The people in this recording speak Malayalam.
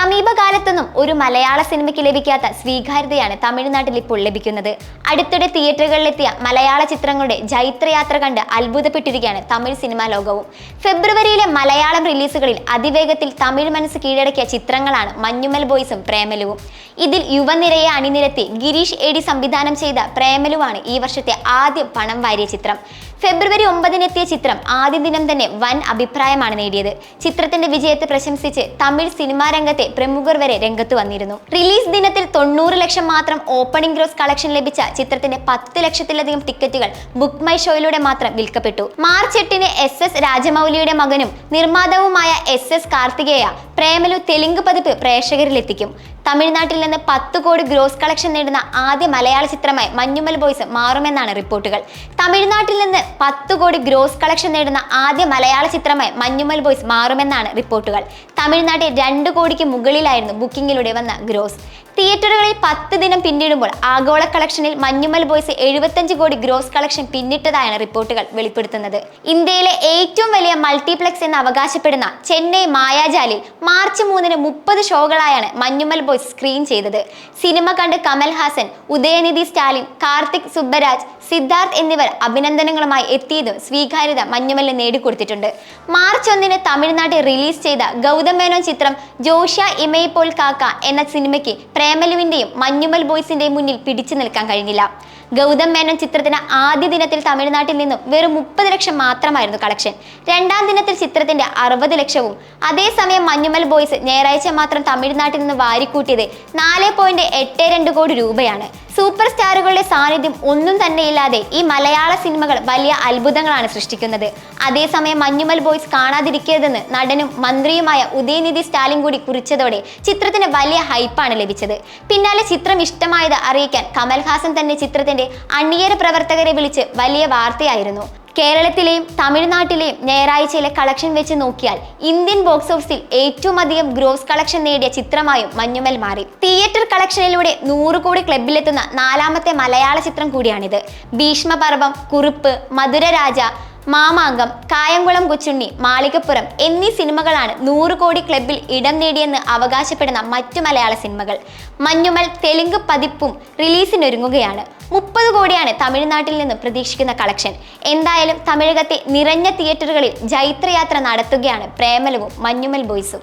സമീപകാലത്തൊന്നും ഒരു മലയാള സിനിമയ്ക്ക് ലഭിക്കാത്ത സ്വീകാര്യതയാണ് തമിഴ്നാട്ടിൽ ഇപ്പോൾ ലഭിക്കുന്നത്. അടുത്തിടെ തിയേറ്ററുകളിലെത്തിയ മലയാള ചിത്രങ്ങളുടെ ജൈത്രയാത്ര കണ്ട് അത്ഭുതപ്പെട്ടിരിക്കുകയാണ് തമിഴ് സിനിമാ ലോകവും. ഫെബ്രുവരിയിലെ മലയാളം റിലീസുകളിൽ അതിവേഗത്തിൽ തമിഴ് മനസ്സ് കീഴടക്കിയ ചിത്രങ്ങളാണ് മഞ്ഞുമൽ ബോയ്സും പ്രേമലുവും. ഇതിൽ യുവനിരയെ അണിനിരത്തി ഗിരീഷ് ഏടി സംവിധാനം ചെയ്ത പ്രേമലുവാണ് ഈ വർഷത്തെ ആദ്യം പണം വാരിയ ചിത്രം. ഫെബ്രുവരി 9 എത്തിയ ചിത്രം ആദ്യ ദിനം തന്നെ വൻ അഭിപ്രായമാണ് നേടിയത്. ചിത്രത്തിന്റെ വിജയത്തെ പ്രശംസിച്ച് തമിഴ് സിനിമാ രംഗത്തെ പ്രമുഖർ വരെ രംഗത്ത് വന്നിരുന്നു. റിലീസ് ദിനത്തിൽ 90 ലക്ഷം മാത്രം ഓപ്പണിംഗ് ഗ്രോസ് കളക്ഷൻ ലഭിച്ച ചിത്രത്തിന്റെ 10 ലക്ഷത്തിലധികം ടിക്കറ്റുകൾ ബുക്ക് മൈ ഷോയിലൂടെ മാത്രം വിൽക്കപ്പെട്ടു. മാർച്ച് 8 SS രാജമൗലിയുടെ മകനും നിർമ്മാതാവുമായ SS കാർത്തികേയ പ്രേമലു തെലുങ്ക് പതിപ്പ് പ്രേക്ഷകരിലെത്തിക്കും. തമിഴ്നാട്ടിൽ നിന്ന് 10 കോടി ഗ്രോസ് കളക്ഷൻ നേടുന്ന ആദ്യ മലയാള ചിത്രമായി മഞ്ഞുമൽ ബോയ്സ് മാറുമെന്നാണ് റിപ്പോർട്ടുകൾ. തമിഴ്നാട്ടിൽ നിന്ന് 10 കോടി ഗ്രോസ് കളക്ഷൻ നേടുന്ന ആദ്യ മലയാള ചിത്രമായി മഞ്ഞുമൽ ബോയ്സ് മാറുമെന്നാണ് റിപ്പോർട്ടുകൾ. തമിഴ്നാട്ടിൽ 2 കോടിക്ക് മുകളിലായിരുന്നു ബുക്കിങ്ങിലൂടെ വന്ന ഗ്രോസ്. തിയേറ്ററുകളിൽ 10 ദിനം പിന്നിടുമ്പോൾ ആഗോള കളക്ഷനിൽ മഞ്ഞുമൽ ബോയ്സ് 75 കോടി ഗ്രോസ് കളക്ഷൻ പിന്നിട്ടതായാണ് റിപ്പോർട്ടുകൾ വെളിപ്പെടുത്തുന്നത്. ഇന്ത്യയിലെ ഏറ്റവും വലിയ മൾട്ടിപ്ലക്സ് എന്ന് അവകാശപ്പെടുന്ന Chennai മായാജാലിൽ March 3 30 ഷോകളായാണ് Manjummel boys screen ചെയ്തത്. സിനിമ കണ്ട് കമൽഹാസൻ, ഉദയനിധി സ്റ്റാലിൻ, കാർത്തിക് സുബ്ബരാജ്, സിദ്ധാർത്ഥ് എന്നിവർ അഭിനന്ദനങ്ങളുമായി എത്തിയതും സ്വീകാര്യത മഞ്ഞുമലിന് നേടിക്കൊടുത്തിട്ടുണ്ട്. മാർച്ച് 1 തമിഴ്നാട്ടിൽ റിലീസ് ചെയ്ത ഗൗതം മേനോൻ ചിത്രം ജോഷ്യ ഇമയ് പോൽ കാക്ക എന്ന സിനിമയ്ക്ക് പ്രേമലുവിന്റെയും മഞ്ഞുമൽ ബോയ്സിന്റെയും മുന്നിൽ പിടിച്ചു നിൽക്കാൻ കഴിഞ്ഞില്ല. ഗൗതം മേനോൻ ചിത്രത്തിന് ആദ്യ ദിനത്തിൽ തമിഴ്നാട്ടിൽ നിന്നും വെറും 30 ലക്ഷം മാത്രമായിരുന്നു കളക്ഷൻ. രണ്ടാം ദിനത്തിൽ ചിത്രത്തിന്റെ 60 ലക്ഷവും. അതേസമയം മഞ്ഞുമൽ ബോയ്സ് ഞായറാഴ്ച മാത്രം തമിഴ്നാട്ടിൽ നിന്ന് വാരിക്കൂട്ടിയത് 4.82 കോടി രൂപയാണ്. സൂപ്പർ സ്റ്റാറുകളുടെ സാന്നിധ്യം ഒന്നും തന്നെയില്ലാതെ ഈ മലയാള സിനിമകൾ വലിയ അത്ഭുതങ്ങളാണ് സൃഷ്ടിക്കുന്നത്. അതേസമയം മഞ്ഞുമൽ ബോയ്സ് കാണാതിരിക്കരുതെന്ന് നടനും മന്ത്രിയുമായ ഉദയനിധി സ്റ്റാലിൻ കൂടി കുറിച്ചതോടെ ചിത്രത്തിന് വലിയ ഹൈപ്പാണ് ലഭിച്ചത്. പിന്നാലെ ചിത്രം ഇഷ്ടമായത് അറിയിക്കാൻ കമൽഹാസൻ തന്നെ ചിത്രത്തിന്റെ അണിയറ പ്രവർത്തകരെ വിളിച്ച് വലിയ വാർത്തയായിരുന്നു. കേരളത്തിലെയും തമിഴ്നാട്ടിലെയും ഞായറാഴ്ചയിലെ കളക്ഷൻ വെച്ച് നോക്കിയാൽ ഇന്ത്യൻ ബോക്സ് ഓഫീസിൽ ഏറ്റവും അധികം ഗ്രോസ് കളക്ഷൻ നേടിയ ചിത്രമായും മഞ്ഞുമൽ മാറി. തിയേറ്റർ കളക്ഷനിലൂടെ 100 കോടി ക്ലബിലെത്തുന്ന 4ാമത്തെ മലയാള ചിത്രം കൂടിയാണിത്. ഭീഷ്മപർവം, കുറുപ്പ്, മധുരരാജ, മാമാങ്കം, കായംകുളം കൊച്ചുണ്ണി, മാളികപ്പുറം എന്നീ സിനിമകളാണ് 100 കോടി ക്ലബിൽ ഇടം നേടിയെന്ന് അവകാശപ്പെടുന്ന മറ്റു മലയാള സിനിമകൾ. മഞ്ഞുമൽ തെലുങ്ക് പതിപ്പും റിലീസിനൊരുങ്ങുകയാണ്. 30 കോടിയാണ് തമിഴ്നാട്ടിൽ നിന്ന് പ്രതീക്ഷിക്കുന്ന കളക്ഷൻ. എന്തായാലും തമിഴകത്തെ നിറഞ്ഞ തിയേറ്ററുകളിൽ ജൈത്രയാത്ര നടത്തുകയാണ് പ്രേമലുവും മഞ്ഞുമൽ ബോയ്സും.